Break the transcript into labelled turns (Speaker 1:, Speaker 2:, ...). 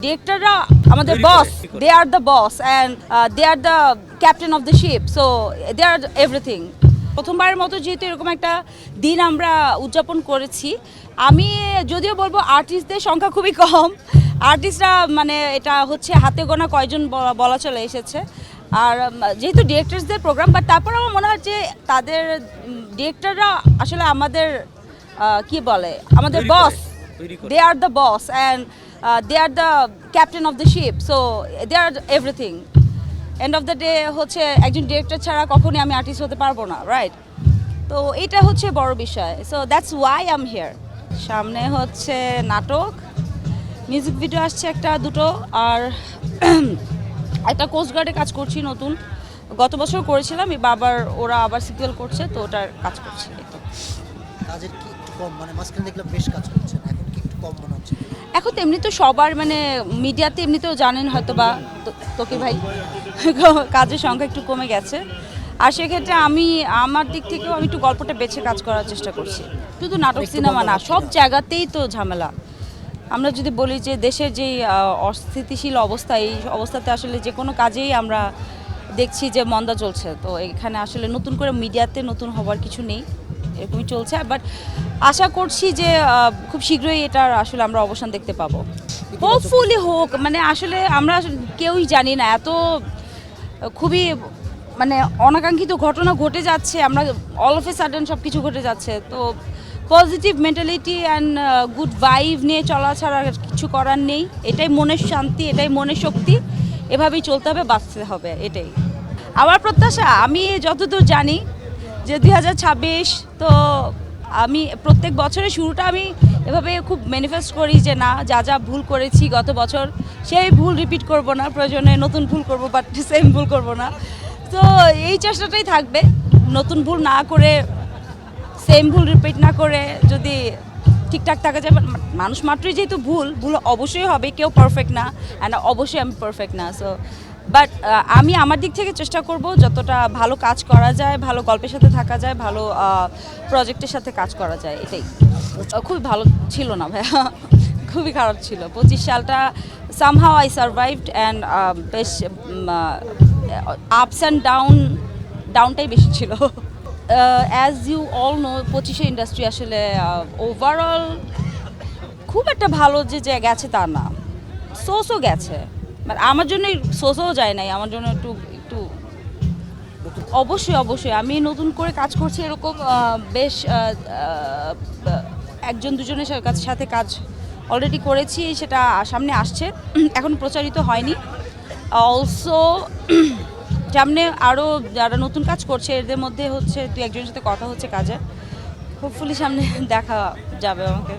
Speaker 1: ডিরেক্টররা আমাদের boss, they are the boss and they are the captain of the ship, so they are everything. প্রথমবারের মতো যেহেতু এরকম একটা দিন আমরা উদযাপন করেছি, আমি যদিও বলবো আর্টিস্টদের সংখ্যা খুবই কম। আর্টিস্টরা মানে এটা হচ্ছে হাতে গোনা কয়জন বলা চলে এসেছে। আর যেহেতু ডিরেক্টরসদের প্রোগ্রাম, বাট তারপর আমার মনে হয় যে তাদের ডিরেক্টররা আসলে আমাদের কি বলে আমাদের boss, they are the boss and they are the captain of the ship, so they are everything. End of the day হচ্ছে একজন ডিরেক্টর ছাড়া কখনই আমি আর্টিস্ট হতে পারবো না, রাইট? তো এটা হচ্ছে বড় বিষয়, so that's why I am here. সামনে হচ্ছে নাটক, মিউজিক ভিডিও আসছে একটা দুটো, আর একটা কোস্টগার্ডে কাজ করছি নতুন, গত বছর করেছিলাম, বাবার ওরা আবার সিকুয়েল করছে, তো ওটার কাজ করছি।
Speaker 2: কাজের কি একটু কম, মানে মাঝখানে দেখলাম বেশ কাজ করছেন, এখন কি একটু কম মনে হচ্ছে?
Speaker 1: এখন তো এমনি তো সবার মানে মিডিয়াতে এমনিতেও জানেন হয়তো বা তোকে ভাই কাজের সংখ্যা একটু কমে গেছে। আর সেক্ষেত্রে আমি আমার দিক থেকেও আমি একটু গল্পটা বেছে কাজ করার চেষ্টা করছি। শুধু নাটক সিনেমা না, সব জায়গাতেই তো ঝামেলা। আমরা যদি বলি যে দেশের যেই অস্থিতিশীল অবস্থা, এই অবস্থাতে আসলে যে কোনো কাজেই আমরা দেখছি যে মন্দা চলছে। তো এখানে আসলে নতুন করে মিডিয়াতে নতুন হবার কিছু নেই, এরকমই চলছে। বাট আশা করছি যে খুব শীঘ্রই এটার আসলে আমরা অবসান দেখতে পাবো। হোপফুলি হোক, মানে আসলে আমরা কেউই জানি না, এত খুবই মানে অনাকাঙ্ক্ষিত ঘটনা ঘটে যাচ্ছে, আমরা অল অফ এ সাডেন সব কিছু ঘটে যাচ্ছে। তো positive mentality and good vibe নিয়ে চলা ছাড়া কিছু করার নেই। এটাই মনের শান্তি, এটাই মনের শক্তি, এভাবেই চলতে হবে, বাঁচতে হবে, এটাই আমার প্রত্যাশা। আমি যতদূর জানি যে 2026, তো আমি প্রত্যেক বছরের শুরুটা আমি এভাবে খুব ম্যানিফেস্ট করি যে না, যা যা ভুল করেছি গত বছর সেই ভুল রিপিট করব না, প্রয়োজনে নতুন ভুল করব, বাট সেম ভুল করব না। তো এই চেষ্টাটাই থাকবে, নতুন ভুল না করে, সেম ভুল রিপিট না করে যদি ঠিকঠাক থাকা যায়। মানুষ মাত্রই যেহেতু ভুল অবশ্যই হবে, কেউ পারফেক্ট না, অ্যান্ড অবশ্যই আমি পারফেক্ট না। সো বাট আমি আমার দিক থেকে চেষ্টা করব যতটা ভালো কাজ করা যায়, ভালো গল্পের সাথে থাকা যায়, ভালো প্রজেক্টের সাথে কাজ করা যায়, এটাই। খুবই ভালো ছিল না ভাইয়া, খুবই খারাপ ছিল 25 সালটা। সামহাও আই সারভাইভড অ্যান্ড বেশ আপস অ্যান্ড ডাউনটাই বেশি ছিল। অ্যাজ ইউ অল নো, 25-এর ইন্ডাস্ট্রি আসলে ওভারঅল খুব একটা ভালো যে গেছে তা না, সোসও গেছে। মানে আমার জন্য সোসও যায় নাই, আমার জন্য একটু একটু অবশ্যই আমি নতুন করে কাজ করছি এরকম বেশ একজন দুজনের সাথে কাজ অলরেডি করেছি, সেটা সামনে আসছে, এখন প্রচারিত হয়নি। অলসো সামনে আরও যারা নতুন কাজ করছে এদের মধ্যে হচ্ছে 2-1 জনের সাথে কথা হচ্ছে কাজে, হোপফুলি সামনে দেখা যাবে আমাকে।